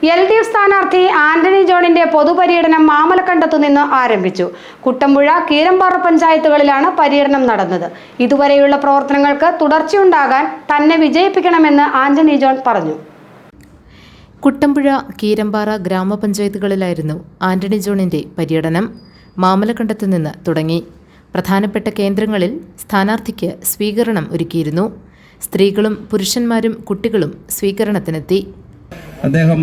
LDF സ്ഥാനാർത്ഥി ആന്റണി ജോണിന്റെ പൊതുപര്യടനം മാമലക്കണ്ടത്തു നിന്ന് ആരംഭിച്ചു. കുട്ടമ്പുഴ, കീരമ്പാറ പഞ്ചായത്തുകളിലാണ് പര്യടനം നടന്നത്. ഇതുവരെയുള്ള പ്രവർത്തനങ്ങൾക്ക് തുടർച്ചയുണ്ടാകാൻ തന്നെ വിജയിപ്പിക്കണമെന്ന് ആന്റണി ജോൺ പറഞ്ഞു. കുട്ടമ്പുഴ, കീരമ്പാറ ഗ്രാമപഞ്ചായത്തുകളിലായിരുന്നു ആന്റണി ജോണിന്റെ പര്യടനം. മാമലക്കണ്ടത്തു നിന്ന് തുടങ്ങി. പ്രധാനപ്പെട്ട കേന്ദ്രങ്ങളിൽ സ്ഥാനാർത്ഥിക്ക് സ്വീകരണം ഒരുക്കിയിരുന്നു. സ്ത്രീകളും പുരുഷന്മാരും കുട്ടികളും സ്വീകരണത്തിനെത്തി. അദ്ദേഹം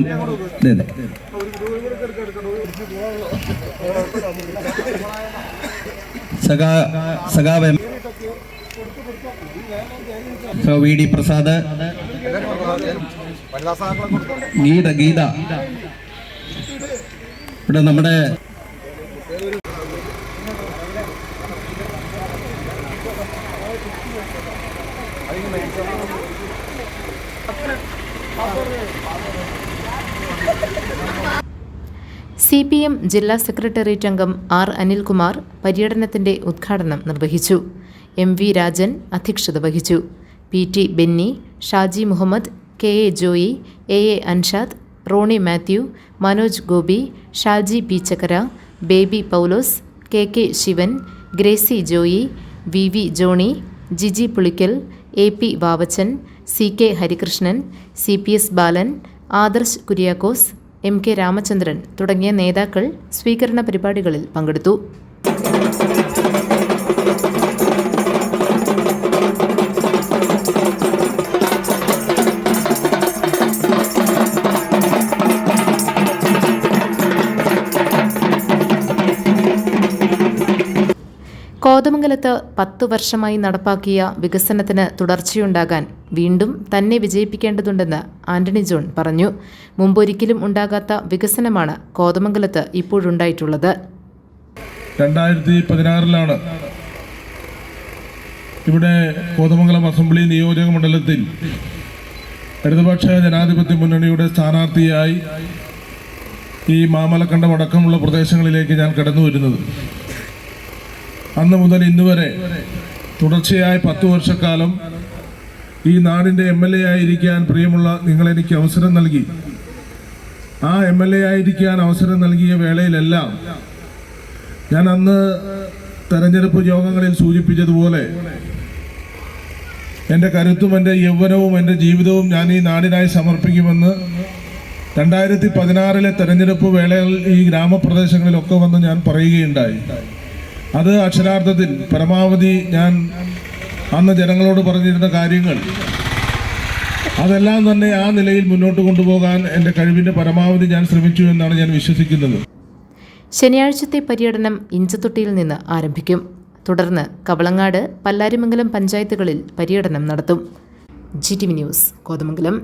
VD പ്രസാദ്, ഗീത ഇവിടെ നമ്മുടെ CPM ജില്ലാ സെക്രട്ടേറിയറ്റ് അംഗം R. അനിൽകുമാർ പര്യടനത്തിന്റെ ഉദ്ഘാടനം നിർവഹിച്ചു. MV രാജൻ അധ്യക്ഷത വഹിച്ചു. PT Benny, Shaji Muhammad, KA Joy, AA Anshad, Rony Mathew, Manoj Gopi, Shaji P Chakkara, Baby Paulose, KK Sivan, Gracy Joy, VV Johny, Jiji Pulickal, AP Vavachan, CK Harikrishnan, CPS Balan, Adarsh Kuriakose, MK Ramachandran തുടങ്ങിയ നേതാക്കൾ സ്വീകരണ പരിപാടികളിൽ പങ്കെടുത്തു. കോതമംഗലത്ത് 10 വർഷമായി നടപ്പാക്കിയ വികസനത്തിന് തുടർച്ചയുണ്ടാകാൻ വീണ്ടും തന്നെ വിജയിപ്പിക്കേണ്ടതുണ്ടെന്ന് ആന്റണി ജോൺ പറഞ്ഞു. മുമ്പൊരിക്കലും ഉണ്ടാകാത്ത വികസനമാണ് കോതമംഗലത്ത് ഇപ്പോഴുണ്ടായിട്ടുള്ളത്. 2016 ഇവിടെ കോതമംഗലം അസംബ്ലി നിയോജക മണ്ഡലത്തിൽ ഇടതുപക്ഷ ജനാധിപത്യ മുന്നണിയുടെ സ്ഥാനാർത്ഥിയായി ഈ മാമലക്കണ്ടം അടക്കമുള്ള പ്രദേശങ്ങളിലേക്ക് ഞാൻ കടന്നു വരുന്നത്. അന്ന് മുതൽ ഇന്നുവരെ തുടർച്ചയായി 10 വർഷക്കാലം ഈ നാടിൻ്റെ MLA ആയിരിക്കാൻ പ്രിയമുള്ള നിങ്ങളെനിക്ക് അവസരം നൽകി. ആ MLA ആയിരിക്കാൻ അവസരം നൽകിയ വേളയിലെല്ലാം ഞാൻ അന്ന് തെരഞ്ഞെടുപ്പ് യോഗങ്ങളിൽ സൂചിപ്പിച്ചതുപോലെ എൻ്റെ കരുത്തും എൻ്റെ യൗവനവും എൻ്റെ ജീവിതവും ഞാൻ ഈ നാടിനായി സമർപ്പിക്കുമെന്ന് 2016 തെരഞ്ഞെടുപ്പ് വേളയിൽ ഈ ഗ്രാമപ്രദേശങ്ങളിലൊക്കെ വന്ന് ഞാൻ പറയുകയുണ്ടായി. അത് അക്ഷരാർത്ഥത്തിൽ പരമാവധി ഞാൻ അന്ന് ജനങ്ങളോട് പറഞ്ഞിരുന്ന കാര്യങ്ങൾ അതെല്ലാം തന്നെ ആ നിലയിൽ മുന്നോട്ട് കൊണ്ടുപോകാൻ എൻ്റെ കഴിവിൻ്റെ പരമാവധി ഞാൻ ശ്രമിച്ചു എന്നാണ് ഞാൻ വിശ്വസിക്കുന്നത്. ശനിയാഴ്ചത്തെ പര്യടനം ഇഞ്ചത്തൊട്ടിയിൽ നിന്ന് ആരംഭിക്കും. തുടർന്ന് കവളങ്ങാട്, പല്ലാരിമംഗലം പഞ്ചായത്തുകളിൽ പര്യടനം നടത്തും. GTV news, Kothamangalam.